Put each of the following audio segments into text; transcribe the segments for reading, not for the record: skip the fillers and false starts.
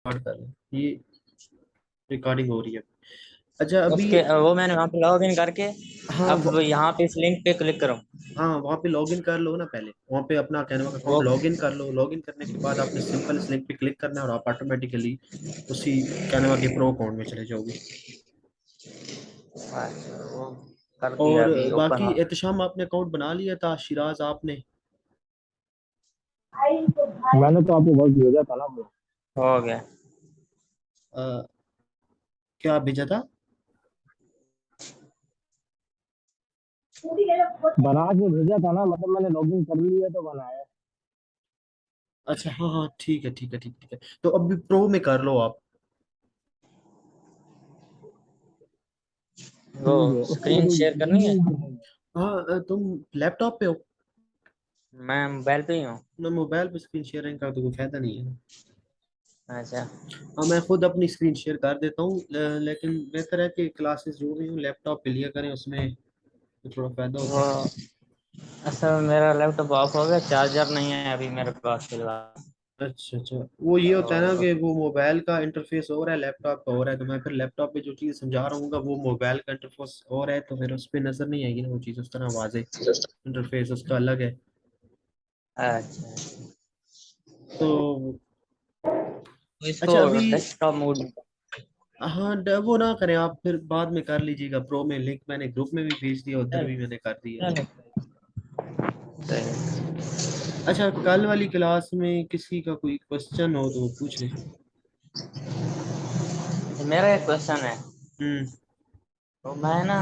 Start कर लें। ये रिकॉर्डिंग हो रही है। अच्छा अभी। उसके वो मैंने वहां पे लॉग इन करके हाँ अब यहाँ पे इस लिंक पे क्लिक करूँ। हाँ, वहाँ पे लॉगिन कर लो ना, पहले वहाँ पे अपना कैनवा का अकाउंट वो लॉगिन कर लो। लॉगिन करने के बाद आपने सिंपल इस लिंक पे क्लिक करना है और आप ऑटोमेटिकली उसी कैनवा के प्रो अकाउंट में चले जाओगे। अच्छा, वो कर दिया और अभी ओपन बाकी हो। एहतशाम आपने अकाउंट बना लिया था, शिराज आपने? मैंने तो आपको वर्क भेजा था ना bro। हो गया। अ, क्या भेजा था? बना के भेजा था ना, मतलब मैंने लॉगिन कर लिया तो बनाया। अच्छा हाँ हाँ, ठीक है ठीक है ठीक है ठीक है। तो अभी प्रो में कर लो आप। वो ठीक है, उसके लिए स्क्रीन कोई शेयर करनी है। link। हाँ तुम लैपटॉप पे हो? मैं मोबाइल पे ही हूँ। ना मोबाइल पे स्क्रीन शेयरिंग का तो कोई फायदा नहीं है। अच्छा। हाँ मैं खुद अपनी स्क्रीन शेयर कर देता हूँ, लेकिन बेहतर है कि क्लासेस जो भी हूँ लैपटॉप पे लिया करें, उसमें तो थोड़ा फायदा होता वो है। असल मेरा लैपटॉप ऑफ हो गया, चार्जर नहीं है अभी मेरे पास फिलहाल। अच्छा अच्छा, वो ये होता है ना तो कि वो मोबाइल का इंटरफेस हो रहा है, लैपटॉप का हो रहा है, तो मैं फिर लैपटॉप पे जो चीज़ समझा रहा हूँ वो मोबाइल का इंटरफेस हो रहा है, तो फिर उस पर नजर नहीं आएगी ना वो चीज़ उस तरह वाजे। इंटरफेस उसका अलग है। अच्छा, तो तो इसको अच्छा अभी। Desktop mode. हाँ वो ना करें आप, फिर बाद में कर लीजिएगा। प्रो में लिंक मैंने ग्रुप में भी भेज दिया, उधर भी मैंने कर दिया। अच्छा कल वाली क्लास में किसी का कोई क्वेश्चन हो तो वो पूछ ले। मेरा एक क्वेश्चन है। हम्म। तो मैं ना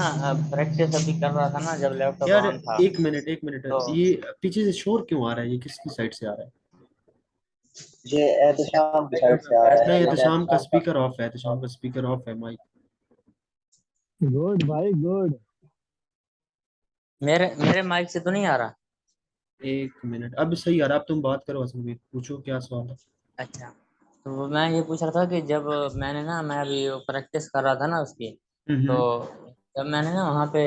प्रैक्टिस अभी कर रहा था ना जब लैपटॉप यार ऑन था। एक मिनट एक मिनट, तो ये पीछे से शोर क्यों आ रहा है? ये किसकी साइड से आ रहा है? ये एहतशाम की साइड से आ रहा है, नहीं, तो मैंने शाम का एहतशाम का। स्पीकर ऑफ है, तो शाम का स्पीकर ऑफ है माइक। गुड भाई गुड। मेरे मेरे माइक से तो नहीं आ रहा। एक मिनट, अब सही आ रहा है। अब तुम बात करो, असल में पूछो क्या सवाल है। अच्छा, तो मैं ये पूछ रहा था कि जब मैंने ना मैं अभी प्रैक्टिस कर रहा था ना उसकी। तो हम्म जब मैंने ना वहाँ पे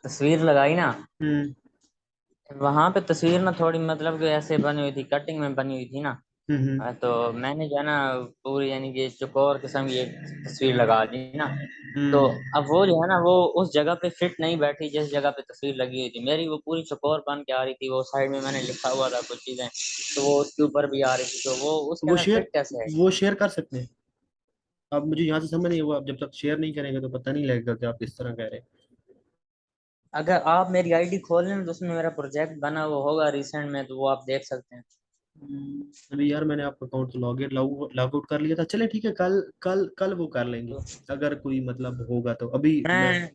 तस्वीर लगाई ना, हम्म वहाँ पे तस्वीर ना थोड़ी मतलब कि ऐसे बनी हुई थी, कटिंग में बनी हुई थी ना। हम्म तो मैंने जो है ना पूरी यानी कि चौकोर किस्म की एक तस्वीर लगा दी ना। तो हम्म अब वो जो है ना वो उस जगह पे फिट नहीं बैठी जिस जगह पे तस्वीर लगी हुई थी मेरी, वो पूरी चौकोर बन के आ रही थी, वो साइड में मैंने लिखा हुआ था कुछ चीजें, तो वो उसके ऊपर भी आ रही थी, तो वो उसके वो अंदर शेयर फिट कैसे है। वो शेयर कर सकते हैं। अब मुझे यहाँ से समझ नहीं हुआ, आप जब तक शेयर नहीं करेंगे तो पता नहीं लगेगा कि आप किस तरह कह रहे हैं। अगर आप मेरी आईडी खोल लें तो उसमें मेरा प्रोजेक्ट बना हुआ होगा रिसेंट में, तो वो आप देख सकते हैं। अभी यार मैंने आपका अकाउंट तो लॉग आउट कर लिया था। चले ठीक है, कल कल कल वो कर लेंगे। तो अगर कोई मतलब होगा तो अभी मैं मैं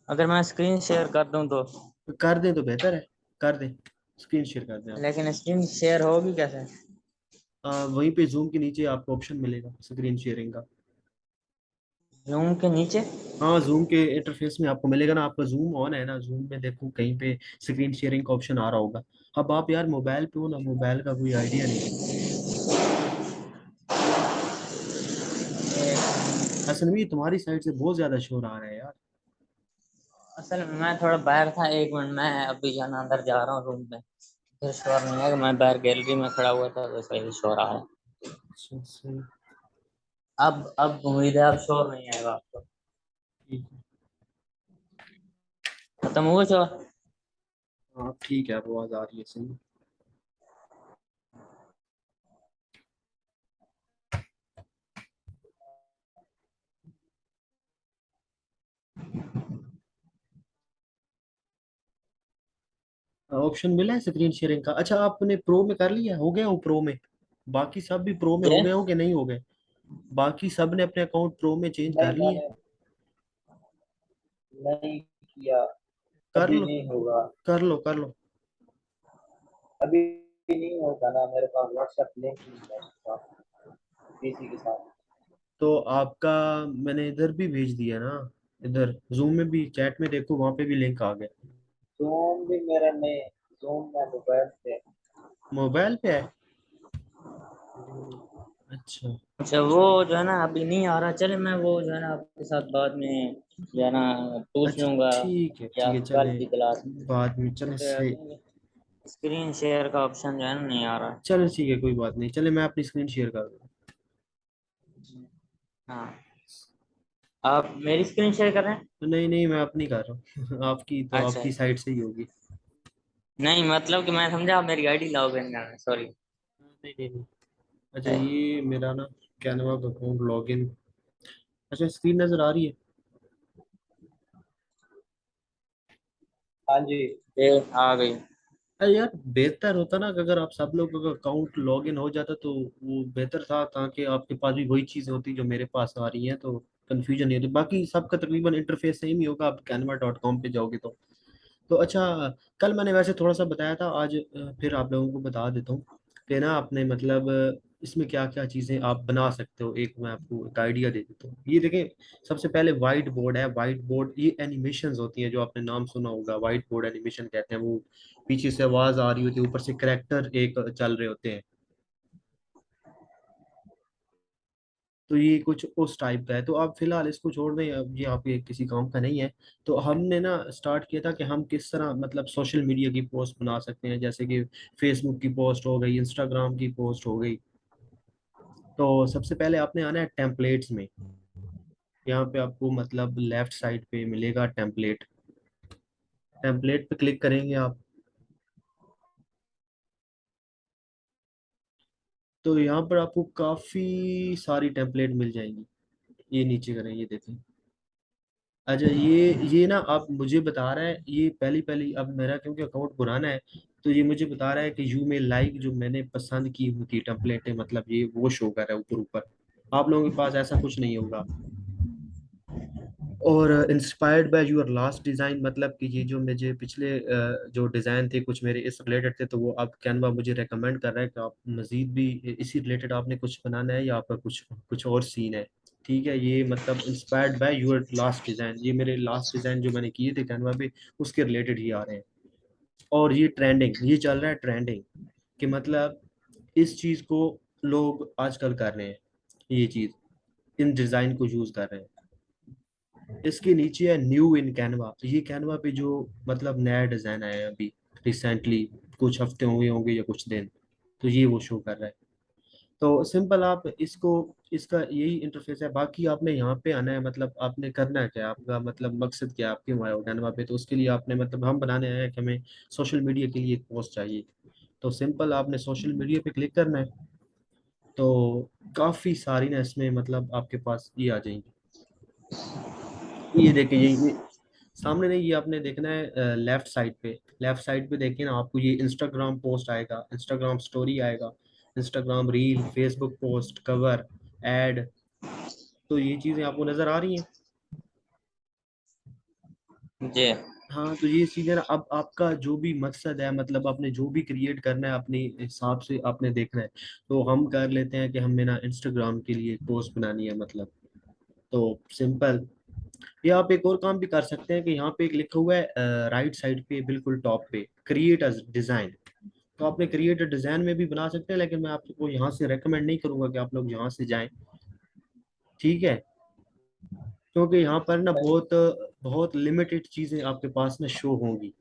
अगर मैं स्क्रीन शेयर कर दूं तो। कर दें तो बेहतर है। कर दें, स्क्रीन शेयर कर दें आप। लेकिन स्क्रीन शेयर होगी कैसे। वहीं पे जूम के नीचे आपको ऑप्शन मिलेगा स्क्रीन शेयरिंग का। जूम के नीचे। हाँ जूम के इंटरफेस में आपको मिलेगा ना, आपका जूम ऑन है ना, जूम में देखो कहीं पे स्क्रीन शेयरिंग का ऑप्शन आ रहा होगा। अब आप यार मोबाइल पे हो ना, मोबाइल का कोई आइडिया नहीं है। असल में ये तुम्हारी साइड से बहुत ज्यादा शोर आ रहा है यार। असल में मैं थोड़ा बाहर था, एक मिनट मैं अभी जाना अंदर जा रहा हूँ रूम में। फिर शोर नहीं है, मैं बाहर गैलरी में खड़ा हुआ था तो सही शोर आया। अच्छा सही। अब उम्मीद है अब शोर नहीं आएगा आपको। ठीक है। खत्म हुआ शोर। हाँ ठीक है, अब आवाज आ रही है सही। ऑप्शन मिला है स्क्रीन शेयरिंग का? अच्छा आपने प्रो में कर लिया, हो गया हो प्रो में? बाकी सब भी प्रो में हो ये गए हो कि नहीं हो गए? बाकी सब ने अपने अकाउंट प्रो में चेंज नहीं कर लिए? मैंने नहीं किया। कर अभी लो नहीं होगा। कर लो कर लो। अभी नहीं होगा ना, मेरे पास व्हाट्सएप लिंक नहीं है उसका पीसी के साथ। तो आपका मैंने इधर भी भेज दिया ना, इधर जूम में भी चैट में देखो, वहां पे भी लिंक आ गया। जूम भी मेरा नहीं। जूम मैं मोबाइल पे। मोबाइल पे है? अच्छा। अच्छा, वो जो है ना अभी नहीं आ रहा, चले मैं वो जो है ना आपके साथ बाद में जो है ना पूछ अच्छा लूंगा, ठीक या है कल चले, की क्लास में। बाद में चले क्योंकि सही। अभी स्क्रीन शेयर का ऑप्शन जो है ना नहीं आ रहा। चलो ठीक है, कोई बात नहीं, चले मैं अपनी स्क्रीन शेयर कर दूँ। हाँ, आप मेरी स्क्रीन शेयर कर रहे हैं? नहीं नहीं, मैं अपनी कर रहा हूँ आपकी तो अच्छा, आपकी साइड से ही होगी। नहीं मतलब कि मैं समझा आप मेरी आईडी लॉग इन करना, सॉरी। नहीं नहीं नहीं। अच्छा, ये मेरा ना कैनवा अकाउंट लॉगिन। अच्छा, स्क्रीन नजर आ रही है? हाँ जी। ये आ गई। अरे यार, बेहतर होता ना कि अगर आप सब लोग का अकाउंट लॉग इन हो जाता तो वो बेहतर था, ताकि आपके पास भी वही चीज़ें होती जो मेरे पास आ रही हैं, तो कन्फ्यूजन नहीं होती। बाकी सबका तकरीबन इंटरफेस सेम ही होगा, आप canva.com पे जाओगे तो अच्छा। कल मैंने वैसे थोड़ा सा बताया था, आज फिर आप लोगों को बता देता हूँ कि ना आपने मतलब इसमें क्या क्या चीज़ें आप बना सकते हो। एक मैं आपको एक आइडिया दे देता हूँ। ये देखें, सबसे पहले वाइट बोर्ड है। वाइट बोर्ड ये एनिमेशंस होती हैं, जो आपने नाम सुना होगा, वाइट बोर्ड एनिमेशन कहते हैं। वो पीछे से आवाज़ आ रही होती है, ऊपर से करेक्टर एक चल रहे होते हैं। तो ये कुछ उस टाइप का है। तो आप फिलहाल इसको छोड़ दें, अब ये आपके किसी काम का नहीं है। तो हमने ना स्टार्ट किया था कि हम किस तरह मतलब सोशल मीडिया की पोस्ट बना सकते हैं, जैसे कि फेसबुक की पोस्ट हो गई, इंस्टाग्राम की पोस्ट हो गई। तो सबसे पहले आपने आना है टेम्पलेट्स में। यहाँ पे आपको मतलब लेफ्ट साइड पे मिलेगा टेम्पलेट। टेम्पलेट पे क्लिक करेंगे आप, तो यहाँ पर आपको काफ़ी सारी टेम्पलेट मिल जाएंगी। ये नीचे करें, ये देखें। अच्छा, ये ना आप मुझे बता रहा है, ये पहली पहली अब मेरा क्योंकि अकाउंट पुराना है, तो ये मुझे बता रहा है कि यू में लाइक जो मैंने पसंद की हुई थी टेम्पलेट है, मतलब ये वो शो कर रहा है ऊपर ऊपर। आप लोगों के पास ऐसा कुछ नहीं होगा। और inspired by your last design, मतलब कि ये जो मुझे पिछले जो डिज़ाइन थे कुछ मेरे इस रिलेटेड थे, तो वो अब कैनवा मुझे रेकमेंड कर रहा है कि आप मज़ीद भी इसी रिलेटेड आपने कुछ बनाना है, या आपका कुछ कुछ और सीन है। ठीक है, ये मतलब inspired by your last design, ये मेरे लास्ट डिज़ाइन जो मैंने किए थे कैनवा पे, उसके रिलेटेड ही आ रहे हैं। और ये ट्रेंडिंग, ये चल रहा है ट्रेंडिंग, कि मतलब इस चीज़ को लोग आजकल कर रहे हैं, ये चीज़ इन डिज़ाइन को यूज़ कर रहे हैं। इसके नीचे है न्यू इन कैनवा। ये कैनवा पे जो मतलब नया डिज़ाइन आया है अभी रिसेंटली, कुछ हफ्ते हुए होंगे या कुछ दिन, तो ये वो शो कर रहा है। तो सिंपल आप इसको, इसका यही इंटरफेस है। बाकी आपने यहाँ पे आना है, मतलब आपने करना है क्या, आपका मतलब मकसद क्या है, आप क्यों आए हो कैनवा पे। तो उसके लिए आपने मतलब हम बनाने आए हैं कि हमें सोशल मीडिया के लिए एक पोस्ट चाहिए। तो सिंपल आपने सोशल मीडिया पे क्लिक करना है, तो काफ़ी सारी ना इसमें मतलब आपके पास ये आ जाएंगी। ये देखिए, ये सामने नहीं, ये आपने देखना है लेफ्ट साइड पे। लेफ्ट साइड पे देखिए ना, आपको ये इंस्टाग्राम पोस्ट आएगा, इंस्टाग्राम स्टोरी आएगा, Instagram reel, Facebook post, cover, ad. तो ये चीज़ें आपको नज़र आ रही हैं। जी। हाँ, तो ये चीज़ें ना, अब आपका जो भी मकसद है, मतलब आपने जो भी क्रिएट करना है अपने हिसाब से आपने देखना है। तो हम कर लेते हैं कि हमें ना इंस्टाग्राम के लिए पोस्ट बनानी है मतलब। तो सिंपल, ये आप एक और काम भी कर सकते हैं कि यहाँ पे एक लिखा हुआ है राइट साइड पे बिल्कुल टॉप पे, क्रिएट अ डिजाइन। तो आपने क्रिएट अ डिजाइन में भी बना सकते हैं, लेकिन मैं आपको यहाँ से रेकमेंड नहीं करूंगा कि आप लोग यहाँ से जाएं। ठीक है, क्योंकि यहाँ पर ना बहुत बहुत लिमिटेड चीजें आपके पास में शो होंगी।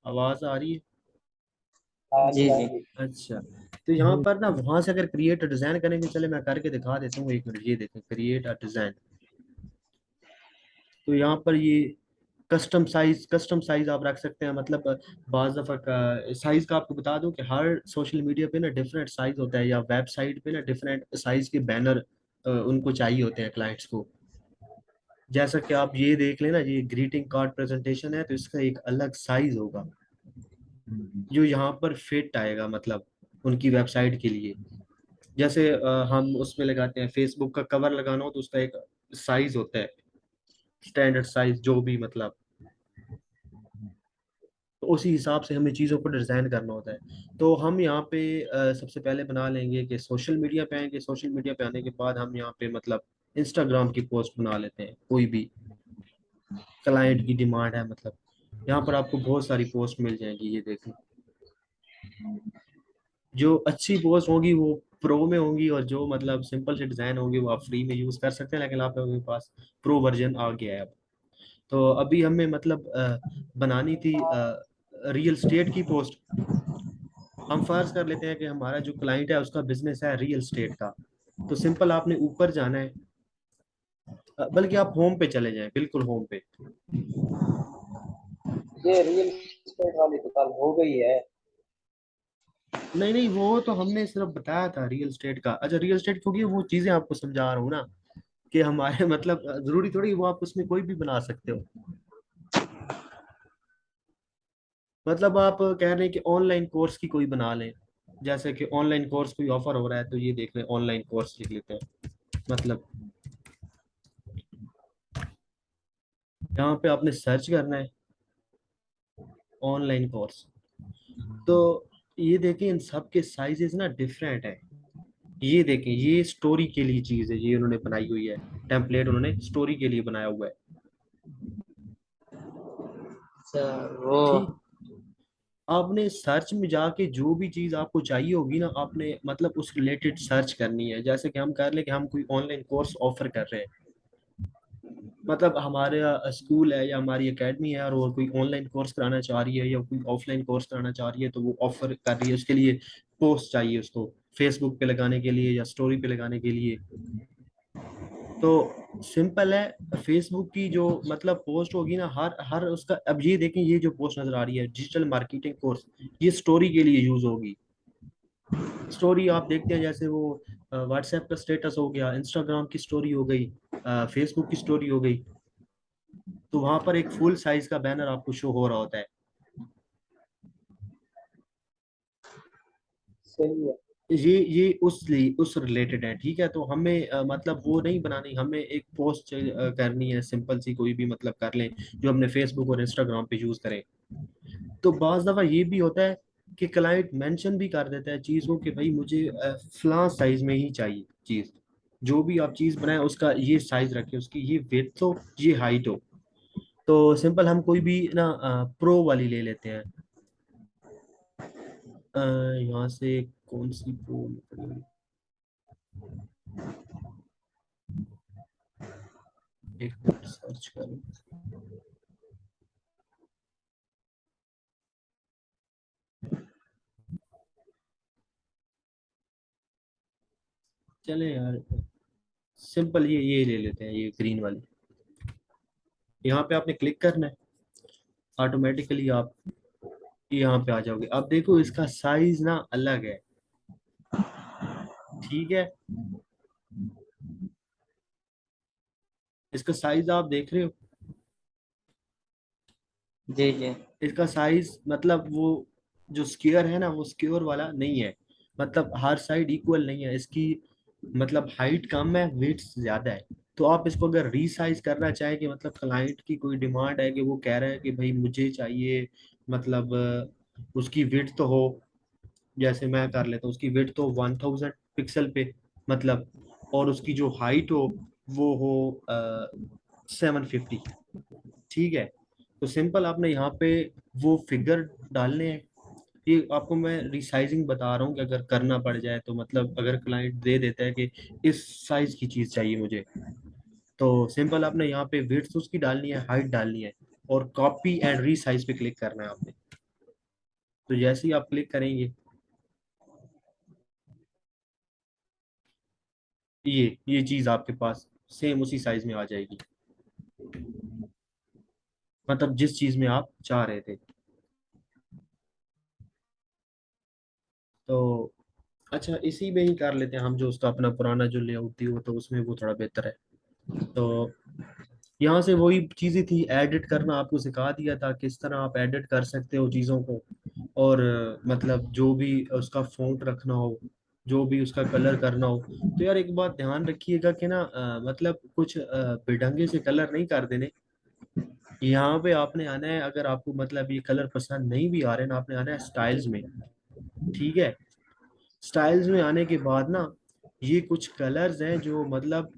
आवाज आ रही है? हाँ जी, जी हाँ जी। जी। अच्छा, तो यहाँ पर ना वहां से अगर क्रिएट अ डिजाइन करेंगे, चले मैं करके दिखा देता हूँ, एक मिनट। ये देखें, क्रिएट अ डिजाइन। तो यहाँ पर ये कस्टम साइज आप रख सकते हैं, मतलब बाज दफा का साइज का आपको बता दूं कि हर सोशल मीडिया पे ना डिफरेंट साइज होता है, या वेबसाइट पे ना डिफरेंट साइज के बैनर उनको चाहिए होते हैं क्लाइंट्स को। जैसा कि आप ये देख लेना, ये ग्रीटिंग कार्ड प्रेजेंटेशन है, तो इसका एक अलग साइज होगा जो यहाँ पर फिट आएगा, मतलब उनकी वेबसाइट के लिए। जैसे हम उसमें लगाते हैं फेसबुक का कवर लगाना हो, तो उसका एक साइज होता है, स्टैंडर्ड साइज जो भी मतलब। तो उसी हिसाब से हमें चीज़ों को डिज़ाइन करना होता है। तो हम यहाँ पे सबसे पहले बना लेंगे कि सोशल मीडिया पे आएंगे। सोशल मीडिया पे आने के बाद हम यहाँ पे मतलब इंस्टाग्राम की पोस्ट बना लेते हैं, कोई भी क्लाइंट की डिमांड है मतलब। यहाँ पर आपको बहुत सारी पोस्ट मिल जाएंगी, ये देखें। जो अच्छी पोस्ट होंगी वो प्रो में होंगी, और जो मतलब सिंपल से डिज़ाइन होंगे वो आप फ्री में यूज़ कर सकते हैं, लेकिन आप लोगों के पास प्रो वर्जन आ गया है अब। तो अभी हमें मतलब बनानी थी रियल स्टेट की पोस्ट। हम फर्ज कर लेते हैं कि हमारा जो क्लाइंट है उसका बिजनेस है रियल स्टेट का, तो सिंपल आपने ऊपर जाना है, बल्कि आप होम पे चले जाएं, बिल्कुल होम पे। ये रियल एस्टेट वाली दुकान हो गई है। नहीं नहीं, वो तो हमने सिर्फ बताया था रियल स्टेट का। अच्छा रियल स्टेट, क्योंकि वो चीजें आपको समझा रहा हूँ ना कि हमारे मतलब जरूरी थोड़ी वो आप उसमें कोई भी बना सकते हो। मतलब आप कह रहे हैं कि ऑनलाइन कोर्स की कोई बना लें, जैसे कि ऑनलाइन कोर्स कोई ऑफर हो रहा है तो ये देख लें, ऑनलाइन कोर्स लिख लेते हैं। मतलब यहाँ पे आपने सर्च करना है ऑनलाइन कोर्स, तो ये देखें इन सब के साइजेस ना डिफरेंट है। ये देखें, ये स्टोरी के लिए चीज है, ये उन्होंने बनाई हुई है, टेम्पलेट उन्होंने स्टोरी के लिए बनाया हुआ है। अच्छा वो। ठीक, आपने सर्च में जाके जो भी चीज आपको चाहिए होगी ना, आपने मतलब उस रिलेटेड सर्च करनी है। जैसे कि हम कर ले कि हम कोई ऑनलाइन कोर्स ऑफर कर रहे हैं, मतलब हमारे स्कूल है या हमारी एकेडमी है और वो कोई ऑनलाइन कोर्स कराना चाह रही है या कोई ऑफलाइन कोर्स कराना चाह रही है, तो वो ऑफर कर रही है, उसके लिए पोस्ट चाहिए उसको फेसबुक पे लगाने के लिए या स्टोरी पे लगाने के लिए। तो सिंपल है, फेसबुक की जो मतलब पोस्ट होगी ना, हर हर उसका, अब ये देखें ये जो पोस्ट नजर आ रही है डिजिटल मार्केटिंग कोर्स, ये स्टोरी के लिए यूज होगी। स्टोरी आप देखते हैं जैसे वो व्हाट्सएप का स्टेटस हो गया, इंस्टाग्राम की स्टोरी हो गई, फेसबुक की स्टोरी हो गई, तो वहां पर एक फुल साइज का बैनर आपको शो हो रहा होता है। सही है। ये उस रिलेटेड है, ठीक है। तो हमें मतलब वो नहीं बनानी, हमें एक पोस्ट करनी है सिंपल सी, कोई भी मतलब कर लें जो अपने फेसबुक और इंस्टाग्राम पे यूज करें। तो बाज दफा ये भी होता है कि क्लाइंट मेंशन भी कर देता है चीज को कि भाई मुझे फलां साइज में ही चाहिए चीज, जो भी आप चीज बनाए उसका ये साइज रखे, उसकी ये विड्थ हो, ये हाइट हो। तो सिंपल हम कोई भी ना प्रो वाली ले लेते हैं। यहाँ से कौन सी प्रो, एक मिनट सर्च करूँ। चले यार, सिंपल ये ले लेते हैं, ये ग्रीन वाली। यहाँ पे आपने क्लिक करना है, ऑटोमेटिकली आप यहाँ पे आ जाओगे। अब देखो इसका साइज ना अलग है, ठीक है। इसका साइज आप देख रहे हो, जी जी। इसका साइज मतलब वो जो स्क्वायर है ना, वो स्क्वायर वाला नहीं है, मतलब हर साइड इक्वल नहीं है इसकी, मतलब हाइट कम है विड्थ ज्यादा है। तो आप इसको अगर रीसाइज करना चाहें कि मतलब क्लाइंट की कोई डिमांड है कि वो कह रहा है कि भाई मुझे चाहिए, मतलब उसकी विड्थ तो हो, जैसे मैं कर लेता हूँ उसकी विड्थ तो 1000 पिक्सल पे, मतलब, और उसकी जो हाइट हो वो हो 750, ठीक है। तो सिंपल आपने यहाँ पे वो फिगर डालने हैं। ये आपको मैं रिसाइजिंग बता रहा हूँ कि अगर करना पड़ जाए तो, मतलब अगर क्लाइंट दे देता है कि इस साइज की चीज चाहिए मुझे, तो सिंपल आपने यहाँ पे विड्थ उसकी डालनी है, हाइट डालनी है, और कॉपी एंड रीसाइज पे क्लिक करना है आपने। तो जैसे ही आप क्लिक करेंगे, ये चीज आपके पास सेम उसी साइज में आ जाएगी, मतलब जिस चीज में आप चाह रहे थे। तो अच्छा, इसी में ही कर लेते हैं हम, जो उसका अपना पुराना जो लेआउट थी वो, तो उसमें वो थोड़ा बेहतर है। तो यहाँ से वही चीजें थी, एडिट करना आपको सिखा दिया था किस तरह आप एडिट कर सकते हो चीजों को, और मतलब जो भी उसका फॉन्ट रखना हो, जो भी उसका कलर करना हो। तो यार एक बात ध्यान रखिएगा कि ना मतलब कुछ बेढंगे से कलर नहीं कर देने। यहाँ पे आपने आना है, अगर आपको मतलब ये कलर पसंद नहीं भी आ रहे ना, आपने आना है स्टाइल्स में, ठीक है। स्टाइल्स में आने के बाद ना, ये कुछ कलर्स हैं जो मतलब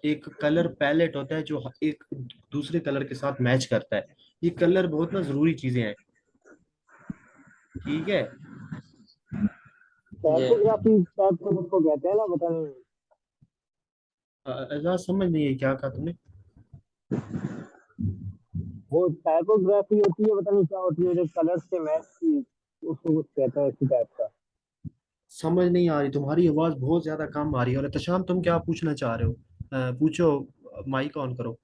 एक कलर पैलेट होता है जो एक दूसरे कलर के साथ मैच करता है। ये कलर बहुत ना जरूरी चीजें हैं, ठीक है। जी। टाइपोग्राफी टाइप को उसको कहते हैं ना, पता नहीं। ऐसा समझ नहीं है क्या कहा तुमने। वो टाइपोग्राफी होती है, पता नहीं क्या होती है, जो कलर्स के मैच की उसको कुछ कहते हैं इसी टाइप का। समझ नहीं आ रही, तुम्हारी आवाज बहुत ज्यादा कम आ रही है। और एहतशाम तुम क्या पूछना चाह रहे हो? पूछो, माइक ऑन करो।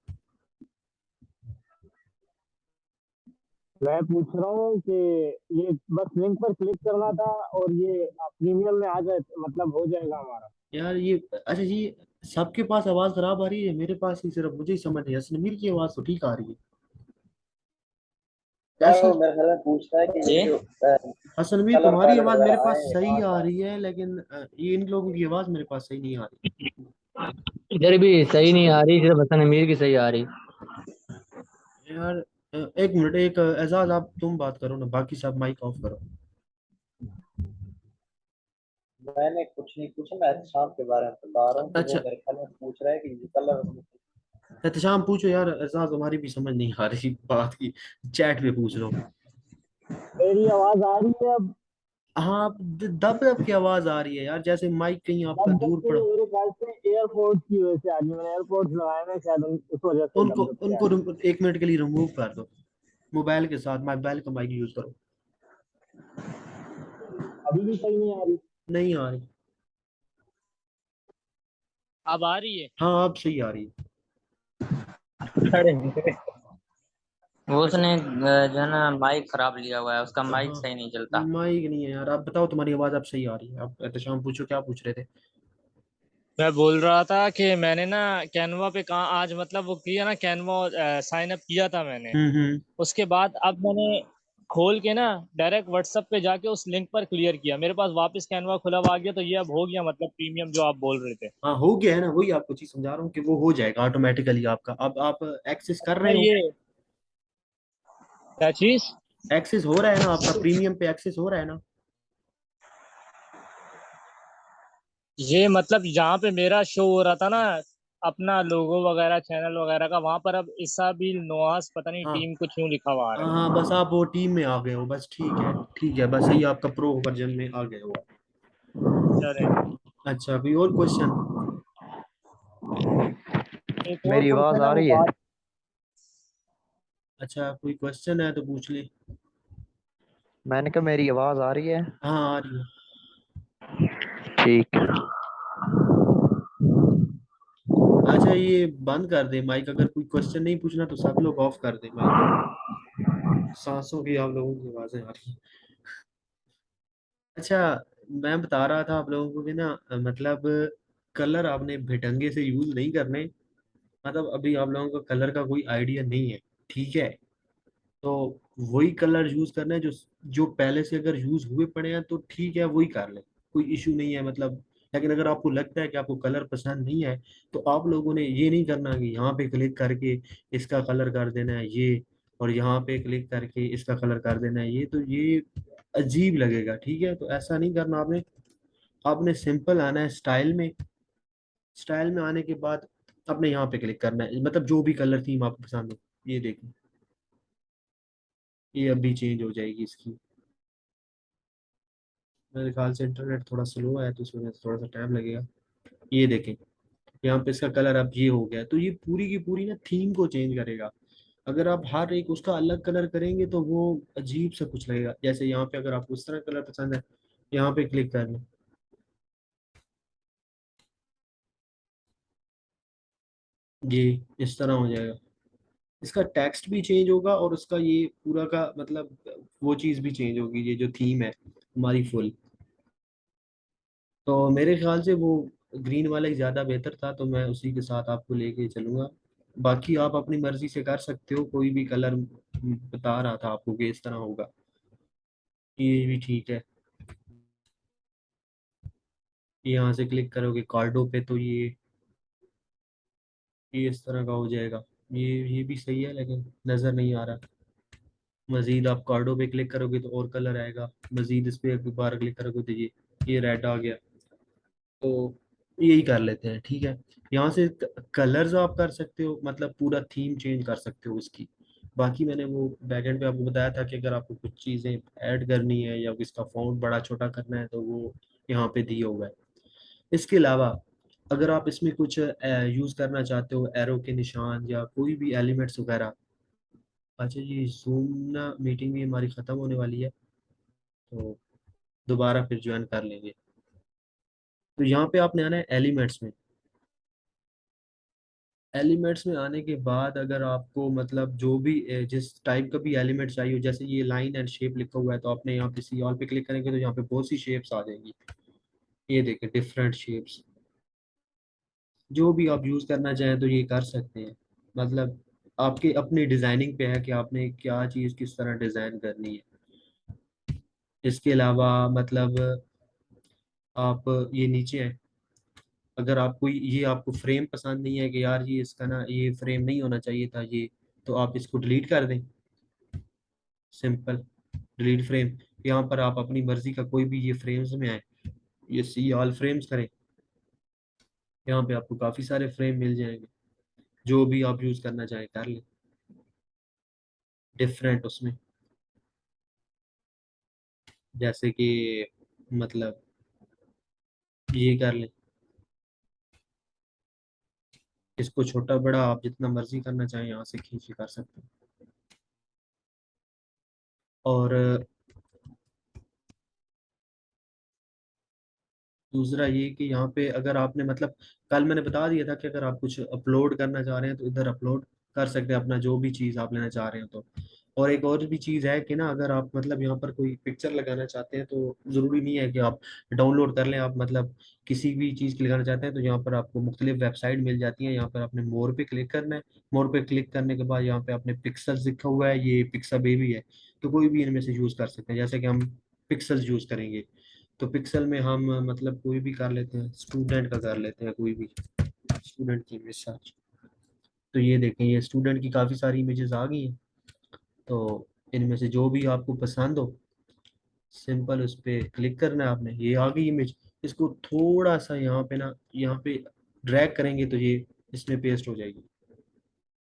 मैं पूछ रहा हूँ कि ये बस लिंक पर क्लिक करना था और ये प्रीमियम में आ जाए, मतलब हो जाएगा हमारा। यार ये, अच्छा ये सबके पास आवाज खराब आ रही है, मेरे पास ही सिर्फ मुझे ही समझ नहीं, हसनमीर की आवाज तो ठीक आ रही है। यार ऐसा, वो मेरे ख्याल में पूछ रहा है कि ये जी। जो हसनमीर कलर तुम्हारी पैलेट आवाज मेरे वगैरह पास आए हैं सही बार आ बार। रही है, लेकिन ये इन लोगों की आवाज मेरे पास सही नहीं आ रही। इधर भी सही नहीं आ रही, सिर्फ हसन अमीर की सही आ रही। यार एक मिनट, एक एजाज आप तुम बात करो ना, बाकी सब माइक ऑफ करो। मैंने कुछ नहीं पूछा, मैं शाम के बारे में बता रहा हूँ कि वो अच्छा, मेरे ख्याल में पूछ रहा है कि ये कलर। एहतशाम पूछो यार, एजाज हमारी भी समझ नहीं आ रही बात की, चैट पे पूछ लो। मेरी आवाज आ रही है अब? हाँ, आप दब दब की आवाज आ रही है यार, जैसे माइक कहीं आपका दब दब दूर के पड़ा। मेरे ख्याल से एयरपोर्ट की वजह से आ रही है, मैंने एयरपोर्ट लगाए ना शायद, उस वजह से उनको दब दब के आ उनको रही एक मिनट के लिए रिमूव कर दो, मोबाइल के साथ मोबाइल का माइक यूज करो। है। अभी भी सही नहीं आ रही? नहीं आ रही। अब आ रही है। हाँ, अब सही आ रही है। अरे वो अच्छा, उसने जो है ना माइक खराब लिया हुआ है, उसका माइक हाँ, सही नहीं चलता। माइक नहीं है यार। आप बताओ, तुम्हारी आवाज अब सही आ रही है। आप एहतशाम पूछो, क्या पूछ रहे थे? मैं बोल रहा था कि मैंने ना कैनवा पे कहा आज, मतलब वो किया ना, कैनवा साइन अप किया था मैंने। हम्म। उसके बाद अब मैंने खोल के ना डायरेक्ट व्हाट्सएप पे जाके उस लिंक पर क्लियर किया, मेरे पास वापस कैनवा खुला हुआ आ गया। तो ये अब हो गया, मतलब प्रीमियम जो आप बोल रहे थे। हाँ, हो गया है ना, वही आपको चीज समझा रहा हूँ कि वो हो जाएगा ऑटोमेटिकली आपका। अब आप एक्सेस कर अच्छा, रहे हो? ये क्या चीज? एक्सेस हो रहा है ना आपका, प्रीमियम पे एक्सेस हो रहा है ना? ये मतलब जहाँ पे मेरा शो हो रहा था ना, अपना लोगो वगैरह चैनल वगैरह का, वहां पर अब इसाबिल नवाज पता नहीं हाँ टीम कुछ यूं लिखा हुआ आ हाँ रहा हाँ, बस आप वो टीम में आ गए हो, बस ठीक है। ठीक है, बस यही आपका प्रो वर्जन में आ गए हो। है। अरे, अच्छा, अभी और क्वेश्चन? एक और मेरी आवाज क्वेश्चन है, आ वो रही है? बात। अच्छा, कोई क्वेश्चन है तो पूछ ले। मैंने कहा मेरी आवाज आ रही है? हाँ, आ रही है। ठीक। अच्छा, ये बंद कर दे माइक, अगर कोई क्वेश्चन नहीं पूछना तो सब लोग ऑफ कर दे माइक। सांसों की आप लोगों की आवाजें आ रही हैं। अच्छा, मैं बता रहा था आप लोगों को कि ना, मतलब कलर आपने भिटंगे से यूज नहीं करने। मतलब अभी आप लोगों को कलर का कोई आइडिया नहीं है, ठीक है? तो वही कलर यूज करना है जो जो पहले से अगर यूज हुए पड़े हैं तो ठीक है, वही कर ले, कोई इशू नहीं है मतलब। लेकिन अगर आपको लगता है कि आपको कलर पसंद नहीं है, तो आप लोगों ने ये नहीं करना कि यहाँ पे क्लिक करके इसका कलर कर देना है ये, और यहाँ पे क्लिक करके इसका कलर कर देना है ये, तो ये अजीब लगेगा, ठीक है? तो ऐसा नहीं करना आपने। आपने सिंपल आना है स्टाइल में। स्टाइल में आने के बाद आपने यहाँ पे क्लिक करना है, मतलब जो भी कलर थीम आपको पसंद हो। ये देखो, ये अभी चेंज हो जाएगी इसकी। मेरे ख्याल से इंटरनेट थोड़ा स्लो है तो इसमें थोड़ा सा टाइम लगेगा। ये देखें, यहाँ पे इसका कलर अब ये हो गया, तो ये पूरी की पूरी ना थीम को चेंज करेगा। अगर आप हर एक उसका अलग कलर करेंगे तो वो अजीब सा कुछ लगेगा। जैसे यहाँ पे अगर आपको इस तरह कलर पसंद है, यहाँ पे क्लिक कर लें, ये इस तरह हो जाएगा। इसका टेक्स्ट भी चेंज होगा और उसका ये पूरा का मतलब वो चीज़ भी चेंज होगी, ये जो थीम है हमारी फुल। तो मेरे ख्याल से वो ग्रीन वाला ही ज़्यादा बेहतर था, तो मैं उसी के साथ आपको लेके चलूँगा। बाकी आप अपनी मर्ज़ी से कर सकते हो, कोई भी कलर बता रहा था आपको कि इस तरह होगा, ये भी ठीक है। यहाँ से क्लिक करोगे कार्डो पे तो ये इस तरह का हो जाएगा। ये भी सही है, लेकिन नज़र नहीं आ रहा। मज़ीद आप कार्डो पे क्लिक करोगे तो और कलर आएगा। मज़ीद इस पे एक बार क्लिक करोगे तो ये रेड आ गया। तो यही कर लेते हैं, ठीक है? यहाँ से कलर्स आप कर सकते हो, मतलब पूरा थीम चेंज कर सकते हो उसकी। बाकी मैंने वो बैकएंड पे आपको बताया था कि अगर आपको कुछ चीज़ें ऐड करनी है या इसका फॉन्ट बड़ा छोटा करना है तो वो यहाँ पे दिया हुआ है। इसके अलावा अगर आप इसमें कुछ यूज़ करना चाहते हो, एरो के निशान या कोई भी एलिमेंट्स वगैरह। अच्छा, ये जूम ना मीटिंग भी हमारी ख़त्म होने वाली है, तो दोबारा फिर ज्वाइन कर लेंगे। तो यहाँ पे आपने आना है एलिमेंट्स में। एलिमेंट्स में आने के बाद अगर आपको मतलब जो भी जिस टाइप का भी एलिमेंट चाहिए हो, जैसे ये लाइन एंड शेप लिखा हुआ है, तो आपने यहाँ पे सी ऑल पे क्लिक करेंगे तो यहाँ पे बहुत सी शेप्स आ जाएंगी। ये देखें डिफरेंट शेप्स, जो भी आप यूज करना चाहें तो ये कर सकते हैं। मतलब आपके अपनी डिजाइनिंग पे है कि आपने क्या चीज किस तरह डिजाइन करनी है। इसके अलावा मतलब आप ये नीचे हैं, अगर आपको ये आपको फ्रेम पसंद नहीं है कि यार ये इसका ना ये फ्रेम नहीं होना चाहिए था ये, तो आप इसको डिलीट कर दें। Simple delete frame. यहाँ पर आप अपनी मर्जी का कोई भी ये फ्रेम्स में आए, ये सी ऑल फ्रेम्स करें, यहाँ पे आपको काफी सारे फ्रेम मिल जाएंगे, जो भी आप यूज करना चाहें कर लें डिफरेंट उसमें। जैसे कि मतलब ये कर लें, इसको छोटा बड़ा आप जितना मर्जी करना चाहें यहाँ से खींच के कर सकते हैं। और दूसरा ये कि यहाँ पे अगर आपने मतलब कल मैंने बता दिया था कि अगर आप कुछ अपलोड करना चाह रहे हैं तो इधर अपलोड कर सकते हैं अपना जो भी चीज़ आप लेना चाह रहे हो तो। और एक और भी चीज़ है कि ना अगर आप मतलब यहाँ पर कोई पिक्चर लगाना चाहते हैं तो ज़रूरी नहीं है कि आप डाउनलोड कर लें। आप मतलब किसी भी चीज़ की लगाना चाहते हैं तो यहाँ पर आपको मुख्तलिफ वेबसाइट मिल जाती है। यहाँ पर आपने मोर पे क्लिक करना है। मोर पे क्लिक करने के बाद यहाँ पे आपने पिक्सल्स लिखा हुआ है, ये पिक्सा बेबी है, तो कोई भी इनमें से यूज़ कर सकते हैं। जैसे कि हम पिक्सल्स यूज़ करेंगे तो पिक्सल में हम मतलब कोई भी कर लेते हैं, स्टूडेंट का कर लेते हैं, कोई भी स्टूडेंट की इमेज सर्च। तो ये देखें ये स्टूडेंट की काफ़ी सारी इमेजेस आ गई हैं। तो इनमें से जो भी आपको पसंद हो सिंपल उस पर क्लिक करना है आपने, ये आ गई इमेज। इसको थोड़ा सा यहाँ पे ना यहाँ पे ड्रैग करेंगे तो ये इसमें पेस्ट हो जाएगी।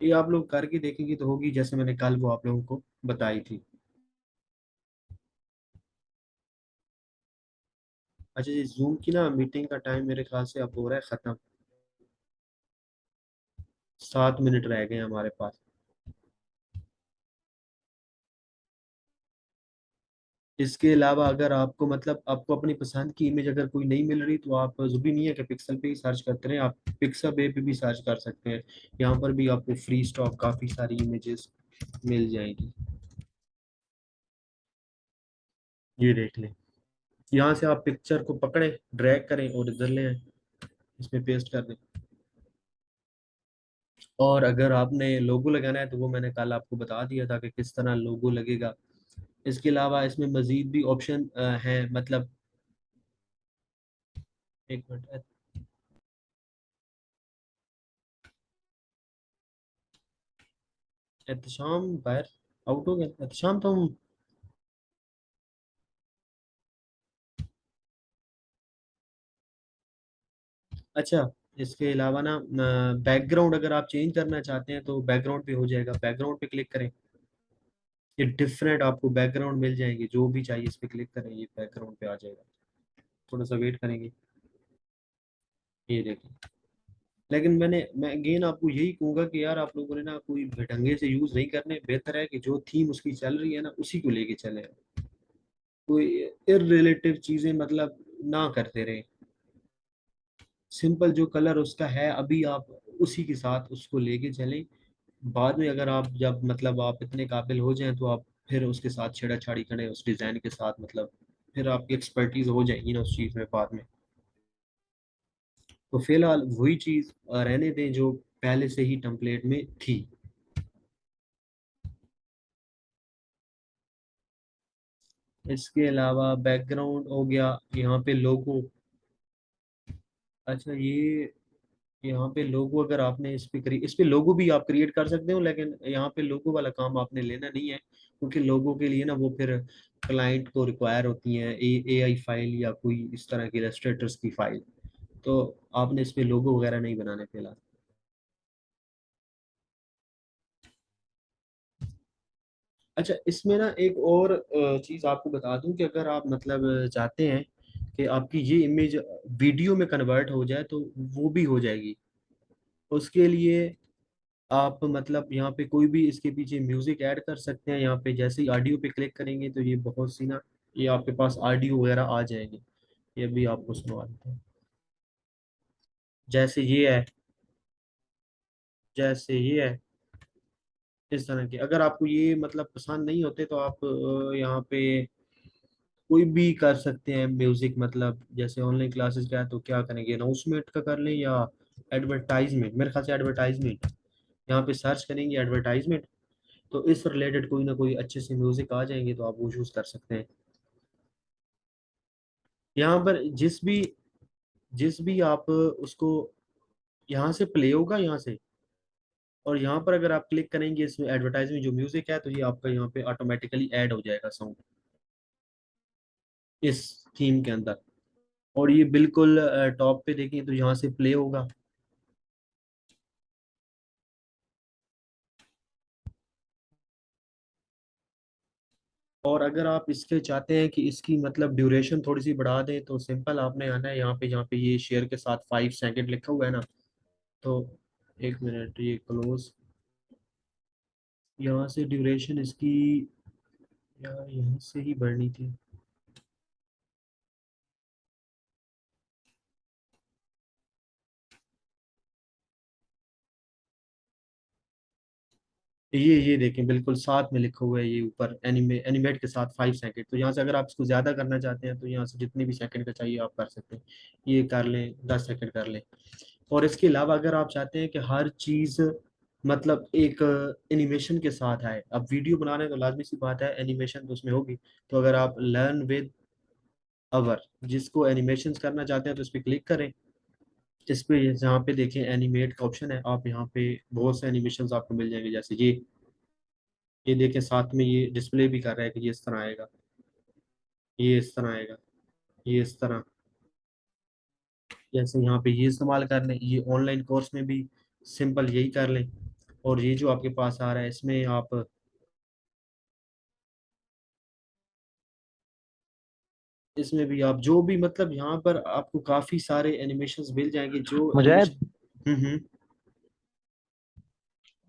ये आप लोग करके देखेंगे तो होगी जैसे मैंने कल वो आप लोगों को बताई थी। अच्छा जी, जूम की ना मीटिंग का टाइम मेरे ख्याल से अब हो रहा है ख़त्म। 7 मिनट रह गए हैं हमारे पास। इसके अलावा अगर आपको मतलब आपको अपनी पसंद की इमेज अगर कोई नहीं मिल रही तो आप जरूरी नहीं है कि पिक्सल पे ही सर्च करते रहें, आप पिक्सा बे पे भी सर्च कर सकते हैं। यहाँ पर भी आपको फ्री स्टॉक काफ़ी सारी इमेजेस मिल जाएंगी। ये देख लें, यहाँ से आप पिक्चर को पकड़ें, ड्रैग करें और इधर ले आएं, इसमें पेस्ट कर दें। और अगर आपने लोगो लगाना है तो वो मैंने कल आपको बता दिया था कि किस तरह लोगो लगेगा। इसके अलावा इसमें मजीद भी ऑप्शन हैं। मतलब एक मिनट, एहतशाम बाहर आउट हो गया, एहतशाम तो हम अच्छा। इसके अलावा ना बैकग्राउंड अगर आप चेंज करना चाहते हैं तो बैकग्राउंड पे हो जाएगा, बैकग्राउंड पे क्लिक करें, ये डिफरेंट आपको बैकग्राउंड मिल जाएंगे, जो भी चाहिए इस पे क्लिक करें ये बैकग्राउंड पे आ जाएगा। थोड़ा सा वेट करेंगे, ये देखें। लेकिन मैं अगेन आपको यही कहूंगा कि यार आप लोगों ने ना कोई ढंगे से यूज नहीं करने, बेहतर है कि जो थीम उसकी चल रही है ना उसी को लेके चले। कोई इररिलेटिव चीजें मतलब ना करते रहे। सिंपल जो कलर उसका है अभी आप उसी के साथ उसको लेके चलें। बाद में अगर आप जब मतलब आप इतने काबिल हो जाएं तो आप फिर उसके साथ छेड़ाछाड़ी करें उस डिज़ाइन के साथ, मतलब फिर आपकी एक्सपर्टीज हो जाएगी ना उस चीज़ में बाद में। तो फिलहाल वही चीज़ रहने दें जो पहले से ही टेम्पलेट में थी। इसके अलावा बैकग्राउंड हो गया, यहाँ पे लोगो। अच्छा ये यहाँ पे लोगो अगर आपने इस पे लोगो भी आप क्रिएट कर सकते हो, लेकिन यहाँ पे लोगो वाला काम आपने लेना नहीं है क्योंकि लोगो के लिए ना वो फिर क्लाइंट को रिक्वायर होती है AI फाइल या कोई इस तरह की इलस्ट्रेटर्स की फाइल। तो आपने इस पे लोगो वगैरह नहीं बनाने फिलहाल। अच्छा इसमें ना एक और चीज़ आपको बता दूं कि अगर आप मतलब चाहते हैं कि आपकी ये इमेज वीडियो में कन्वर्ट हो जाए तो वो भी हो जाएगी। उसके लिए आप मतलब यहाँ पे कोई भी इसके पीछे म्यूजिक ऐड कर सकते हैं। यहाँ पे जैसे ही ऑडियो पे क्लिक करेंगे तो ये बहुत सी ना ये आपके पास ऑडियो वगैरह आ जाएंगे। ये भी आपको सुनवा देते हैं। जैसे ये है, जैसे ये है, इस तरह के। अगर आपको ये मतलब पसंद नहीं होते तो आप यहाँ पे कोई भी कर सकते हैं म्यूजिक। मतलब जैसे ऑनलाइन क्लासेस का है तो क्या करेंगे, अनाउंसमेंट का कर लें या एडवर्टाइजमेंट। मेरे ख्याल से एडवर्टाइजमेंट, यहाँ पे सर्च करेंगे एडवर्टाइजमेंट तो इस रिलेटेड कोई ना कोई अच्छे से म्यूजिक आ जाएंगे तो आप वो चूज कर सकते हैं। यहाँ पर जिस भी आप उसको, यहाँ से प्ले होगा यहाँ से, और यहाँ पर अगर आप क्लिक करेंगे इसमें एडवर्टाइजमेंट जो म्यूजिक है तो ये आपका यहाँ पे ऑटोमेटिकली ऐड हो जाएगा साउंड इस थीम के अंदर। और ये बिल्कुल टॉप पे देखें तो यहाँ से प्ले होगा। और अगर आप इसके चाहते हैं कि इसकी मतलब ड्यूरेशन थोड़ी सी बढ़ा दें तो सिंपल आपने आना है यहाँ पे, जहाँ पे ये शेयर के साथ 5 सेकंड लिखा हुआ है ना, तो 1 मिनट ये क्लोज, यहाँ से ड्यूरेशन इसकी यार यहाँ से ही बढ़नी थी। ये देखें बिल्कुल साथ में लिखा हुआ है ये ऊपर, एनिमेट के साथ 5 सेकंड। तो यहाँ से अगर आप इसको ज़्यादा करना चाहते हैं तो यहाँ से जितने भी सेकंड का चाहिए आप कर सकते हैं। ये कर लें, 10 सेकंड कर लें। और इसके अलावा अगर आप चाहते हैं कि हर चीज़ मतलब एक एनिमेशन के साथ आए, अब वीडियो बना रहे हैं तो लाजमी सी बात है एनिमेशन तो उसमें होगी। तो अगर आप लर्न विद अवर जिसको एनिमेशन करना चाहते हैं तो इस पर क्लिक करें। इस पे यहाँ पे देखें एनिमेट का ऑप्शन है, आप यहाँ पे बहुत से एनिमेशन आपको मिल जाएंगे। जैसे ये देखें साथ में ये डिस्प्ले भी कर रहा है कि ये इस तरह आएगा, ये इस तरह आएगा, ये इस तरह। जैसे यहाँ पे ये इस्तेमाल कर लें, ये ऑनलाइन कोर्स में भी सिंपल यही कर लें। और ये जो आपके पास आ रहा है इसमें आप, इसमें भी आप जो भी मतलब यहाँ पर आपको काफी सारे एनिमेशंस मिल जाएंगे जो मुजाहिद, एनिमेशन। हम्म।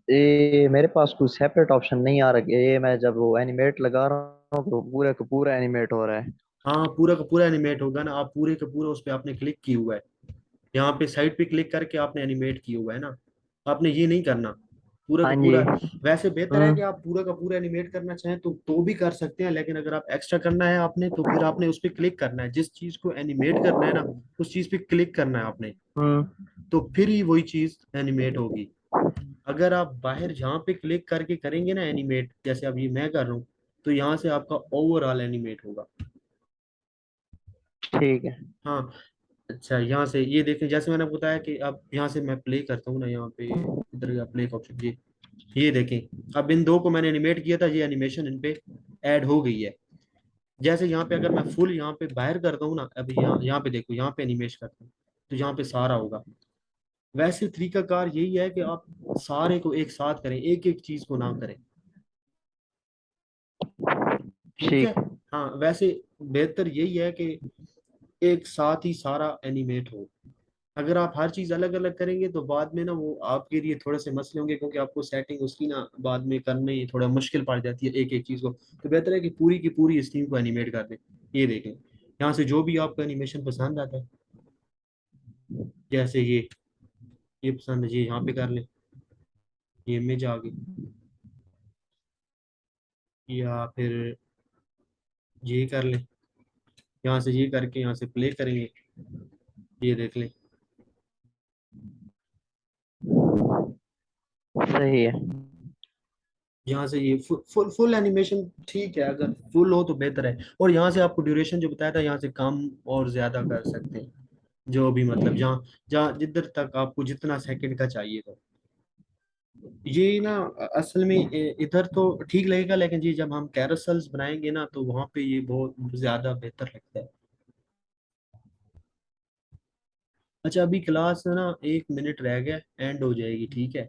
ये मेरे पास कोई सेपरेट ऑप्शन नहीं आ रहा है। ये मैं जब वो एनिमेट लगा रहा हूँ तो पूरा का पूरा एनिमेट हो रहा है। हाँ पूरा का पूरा एनिमेट होगा ना, आप पूरे का पूरा उस पर आपने क्लिक किया हुआ है, यहाँ पे साइड पे क्लिक करके आपने एनिमेट किया हुआ है ना। आपने ये नहीं करना पूरा का हाँ जी। पूरा। वैसे बेहतर है कि हम्म। आप पूरा का पूरा एनिमेट करना चाहें तो भी कर सकते हैं, लेकिन अगर आप एक्स्ट्रा करना है आपने तो फिर आपने उस पर क्लिक करना है, जिस चीज को एनिमेट करना है ना उस चीज पे क्लिक करना है आपने, हम्म। तो फिर ही वही चीज एनिमेट होगी। अगर आप बाहर जहाँ पे क्लिक करके करेंगे ना एनिमेट, जैसे अब ये मैं कर रहा हूँ, तो यहाँ से आपका ओवरऑल एनिमेट होगा। ठीक है। हाँ। अच्छा यहाँ से ये देखें, जैसे मैंने बताया कि अब यहाँ से मैं प्ले करता हूँ ना, यहाँ पे इधर का प्ले का ऑप्शन, ये देखें अब इन दो को मैंने एनिमेट किया था, ये एनिमेशन इन पे ऐड हो गई है। जैसे यहाँ पे अगर मैं फुल यहाँ पे बाहर करता हूँ ना, अभी यहाँ यहाँ पे देखो, यहाँ पे एनिमेट करता हूँ तो यहाँ पे सारा होगा। वैसे तरीकाकार यही है कि आप सारे को एक साथ करें, एक एक चीज को ना करें। ठीक है। ठीक है। हाँ वैसे बेहतर यही है कि एक साथ ही सारा एनिमेट हो। अगर आप हर चीज अलग अलग करेंगे तो बाद में ना वो आपके लिए थोड़े से मसले होंगे, क्योंकि आपको सेटिंग उसकी ना बाद में करने थोड़ा मुश्किल पड़ जाती है एक एक चीज को। तो बेहतर है कि पूरी की पूरी स्क्रीन को एनिमेट कर दें। ये देखें यहाँ से जो भी आपको एनिमेशन पसंद आता है, जैसे ये पसंद है, ये यहाँ पे कर लें, ये इमेज आ गई, या फिर ये कर लें, यहाँ से ये करके यहाँ से प्ले करेंगे, ये देख लें। सही है। यहाँ से ये फुल फुल एनिमेशन ठीक है, अगर फुल हो तो बेहतर है। और यहाँ से आपको ड्यूरेशन जो बताया था यहाँ से कम और ज्यादा कर सकते हैं, जो भी मतलब जहाँ जहाँ जिधर तक आपको जितना सेकंड का चाहिए था। ये ना असल में इधर तो ठीक लगेगा, लेकिन जी जब हम कैरोसेल्स बनाएंगे ना तो वहाँ पे ये बहुत ज्यादा बेहतर लगता है। अच्छा अभी क्लास ना 1 मिनट रह गया, एंड हो जाएगी, ठीक है।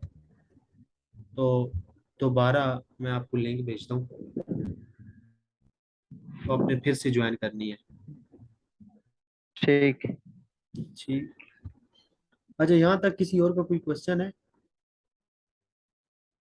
तो दोबारा मैं आपको लिंक भेजता हूँ, तो आपने फिर से ज्वाइन करनी है। ठीक है। ठीक। अच्छा यहाँ तक किसी और का कोई क्वेश्चन है?